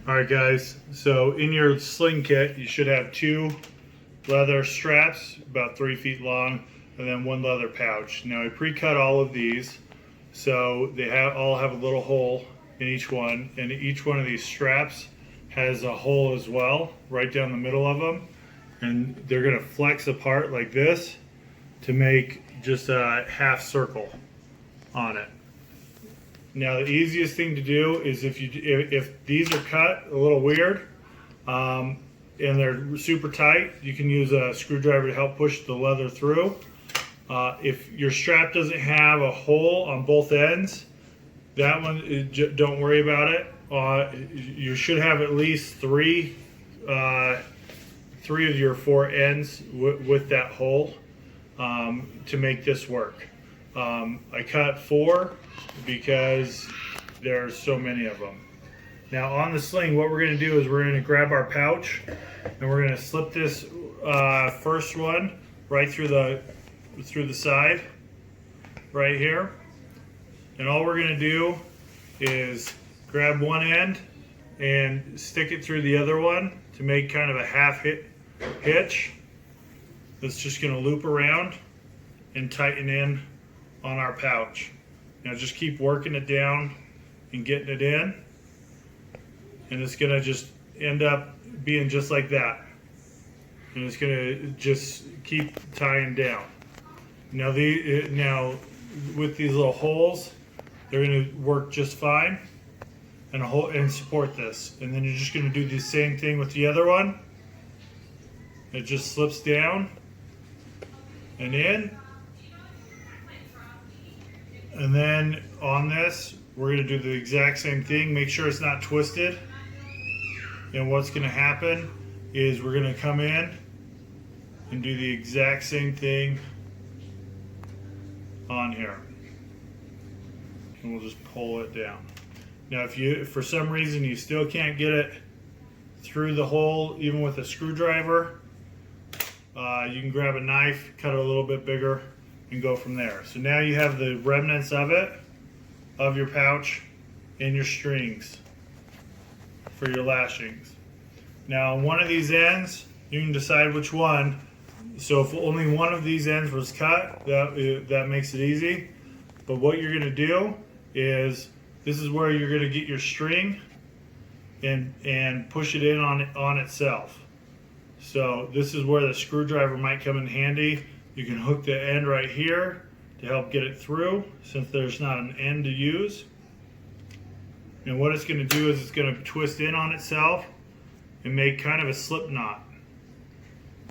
Alright guys, so in your sling kit you should have 2 leather straps about 3 feet long and then 1 leather pouch. Now I pre-cut all of these so they all have a little hole in each one, and each one of these straps has a hole as well right down the middle of them, and they're going to flex apart like this to make just a half circle on it. Now the easiest thing to do is if these are cut a little weird and they're super tight, you can use a screwdriver to help push the leather through. If your strap doesn't have a hole on both ends, that one, don't worry about it. You should have at least three of your 4 ends with that hole to make this work. I cut 4 because there are so many of them. Now on the sling, what we're going to do is we're going to grab our pouch and we're going to slip this first one right through the side right here, and all we're going to do is grab one end and stick it through the other one to make kind of a half hitch that's just going to loop around and tighten in on our pouch. Now just keep working it down and getting it in, and it's going to just end up being just like that, and it's going to just keep tying down. Now with these little holes, they're going to work just fine and support this. And then you're just going to do the same thing with the other one. It just slips down and in. And then on this, we're going to do the exact same thing. Make sure it's not twisted. And what's going to happen is we're going to come in and do the exact same thing on here. And we'll just pull it down. Now if for some reason you still can't get it through the hole even with a screwdriver, you can grab a knife, cut it a little bit bigger, and go from there. So now you have the remnants of your pouch and your strings for your lashings. Now on one of these ends, you can decide which one. So if only one of these ends was cut, that makes it easy. But what you're going to do is, this is where you're going to get your string and push it in on itself. So this is where the screwdriver might come in handy. You can hook the end right here to help get it through, since there's not an end to use. And what it's going to do is it's going to twist in on itself and make kind of a slip knot.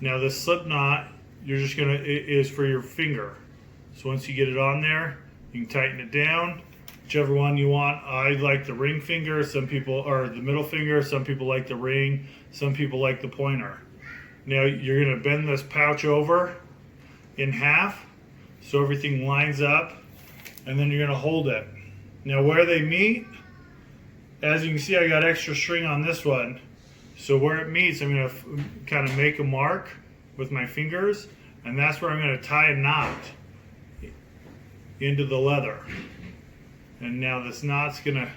Now this slip knot, is for your finger. So once you get it on there, you can tighten it down, whichever one you want. I like the ring finger, some people, or the middle finger, some people like the ring, some people like the pointer. Now you're going to bend this pouch over in half so everything lines up, and then you're going to hold it. Now where they meet, as you can see, I got extra string on this one. So where it meets, I'm going to kind of make a mark with my fingers, and that's where I'm going to tie a knot into the leather. And now this knot's going to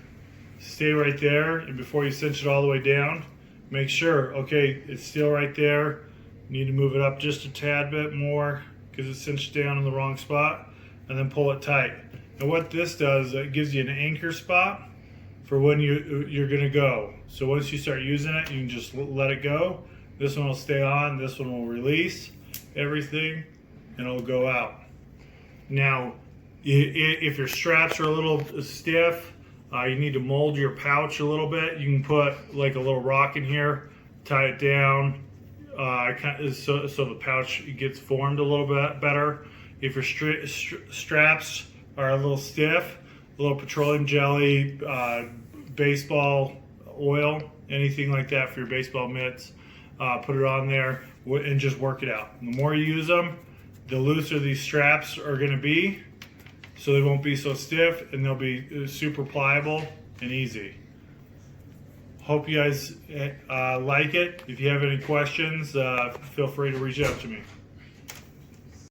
stay right there, and before you cinch it all the way down, make sure, okay, it's still right there. You need to move it up just a tad bit more because it's cinched down in the wrong spot, and then pull it tight. And what this does, it gives you an anchor spot for when you're going to go. So once you start using it, you can just let it go. This one will stay on, this one will release everything, and it'll go out. Now, if your straps are a little stiff, you need to mold your pouch a little bit. You can put like a little rock in here, tie it down, so the pouch gets formed a little bit better. If your straps are a little stiff, a little petroleum jelly, baseball oil, anything like that for your baseball mitts, put it on there and just work it out. The more you use them, the looser these straps are going to be, so they won't be so stiff, and they'll be super pliable and easy. Hope you guys like it. If you have any questions, feel free to reach out to me.